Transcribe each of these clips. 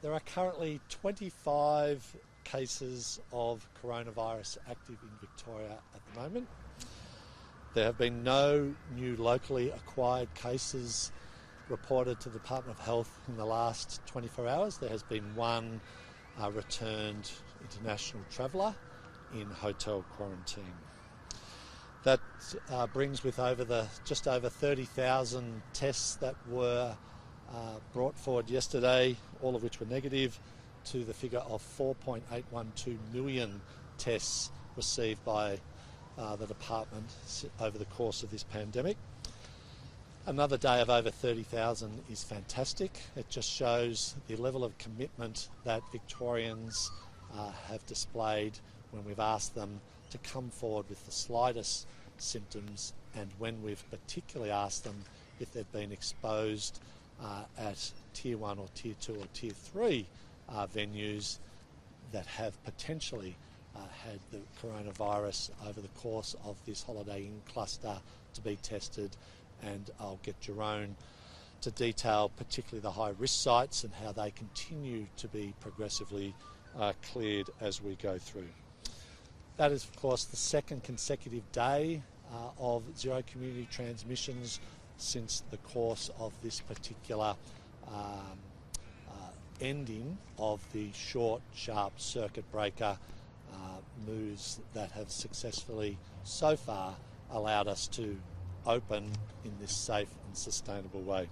There are currently 25 cases of coronavirus active in Victoria at the moment. There have been no new locally acquired cases reported to the Department of Health in the last 24 hours. There has been one returned international traveller in hotel quarantine. That brings with just over 30,000 tests that were brought forward yesterday, all of which were negative, to the figure of 4.812 million tests received by the department over the course of this pandemic. Another day of over 30,000 is fantastic. It just shows the level of commitment that Victorians have displayed when we've asked them to come forward with the slightest symptoms, and when we've particularly asked them if they've been exposed at Tier 1 or Tier 2 or Tier 3 venues that have potentially had the coronavirus over the course of this Holiday Inn cluster to be tested. And I'll get Jerome to detail particularly the high-risk sites and how they continue to be progressively cleared as we go through. That is, of course, the second consecutive day of zero community transmissions since the course of this particular ending of the short, sharp circuit breaker moves that have successfully so far allowed us to open in this safe and sustainable way.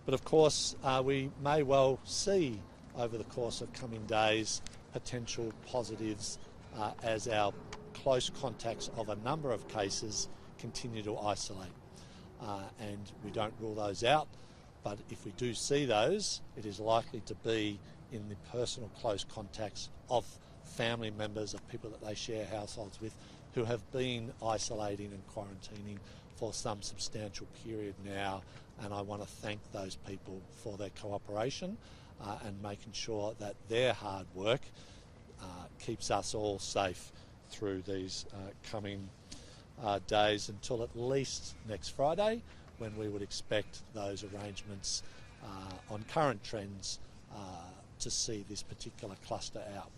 But of course, we may well see over the course of coming days potential positives as our close contacts of a number of cases continue to isolate. And we don't rule those out, but if we do see those, it is likely to be in the personal close contacts of family members, of people that they share households with, who have been isolating and quarantining for some substantial period now. And I want to thank those people for their cooperation and making sure that their hard work keeps us all safe through these coming days until at least next Friday, when we would expect those arrangements on current trends to see this particular cluster out.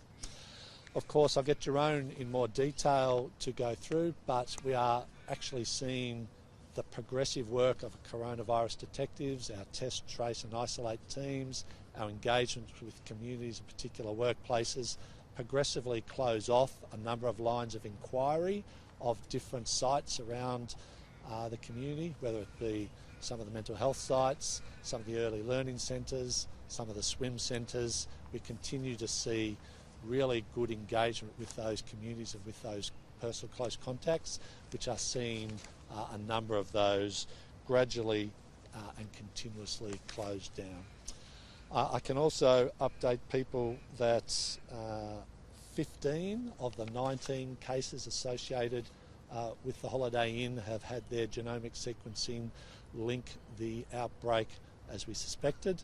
Of course, I'll get Jerome in more detail to go through, but we are actually seeing the progressive work of coronavirus detectives, our test, trace and isolate teams, our engagement with communities and particular workplaces progressively close off a number of lines of inquiry of different sites around the community, whether it be some of the mental health sites, some of the early learning centres, some of the swim centres. We continue to see really good engagement with those communities and with those personal close contacts, which are seeing a number of those gradually and continuously closed down. I can also update people that 15 of the 19 cases associated with the Holiday Inn have had their genomic sequencing link the outbreak, as we suspected,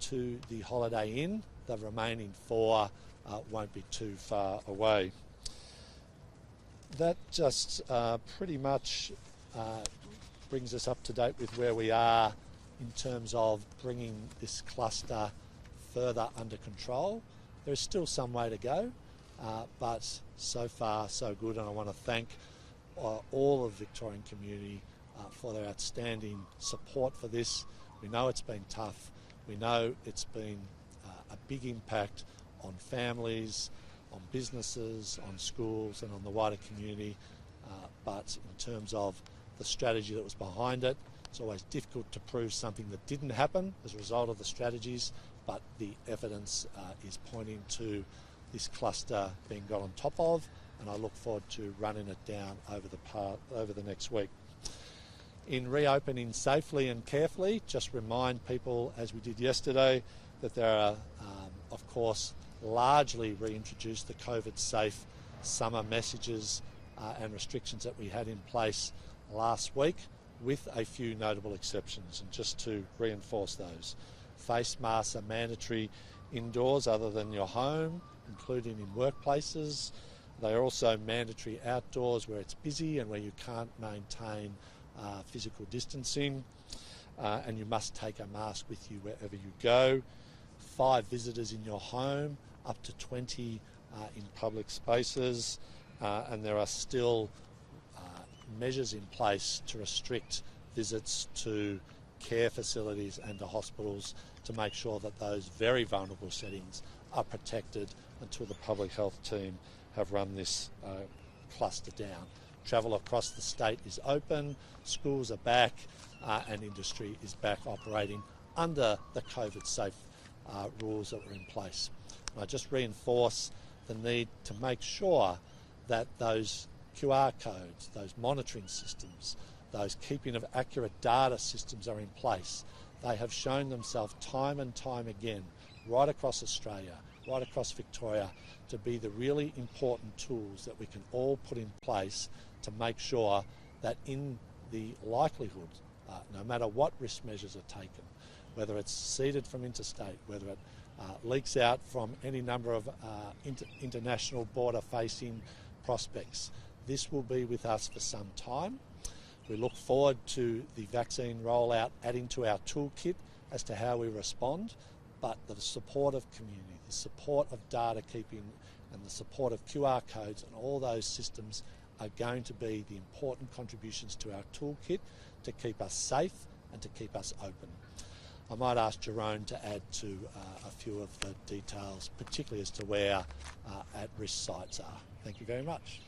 to the Holiday Inn. The remaining 4 won't be too far away. That just pretty much brings us up to date with where we are in terms of bringing this cluster further under control. There is still some way to go, but so far so good, and I want to thank all of the Victorian community for their outstanding support for this. We know it's been tough. We know it's been a big impact on families, on businesses, on schools and on the wider community, but in terms of the strategy that was behind it, it's always difficult to prove something that didn't happen as a result of the strategies, but the evidence is pointing to this cluster being got on top of, and I look forward to running it down over the next week. In reopening safely and carefully, just remind people, as we did yesterday, that there are, of course, largely reintroduced the COVID-safe summer messages and restrictions that we had in place last week, with a few notable exceptions. And just to reinforce those, face masks are mandatory indoors other than your home, including in workplaces. They are also mandatory outdoors where it's busy and where you can't maintain physical distancing, and you must take a mask with you wherever you go. 5 visitors in your home, up to 20 in public spaces, and there are still measures in place to restrict visits to care facilities and to hospitals to make sure that those very vulnerable settings are protected until the public health team have run this cluster down. Travel across the state is open, schools are back, and industry is back operating under the COVID safe rules that were in place. And I just reinforce the need to make sure that those QR codes, those monitoring systems, those keeping of accurate data systems are in place. They have shown themselves time and time again, right across Australia, right across Victoria, to be the really important tools that we can all put in place to make sure that in the likelihood, no matter what risk measures are taken, whether it's seeded from interstate, whether it leaks out from any number of international border-facing prospects, this will be with us for some time. We look forward to the vaccine rollout adding to our toolkit as to how we respond, but the support of community, the support of data keeping and the support of QR codes and all those systems are going to be the important contributions to our toolkit to keep us safe and to keep us open. I might ask Jerome to add to a few of the details, particularly as to where at-risk sites are. Thank you very much.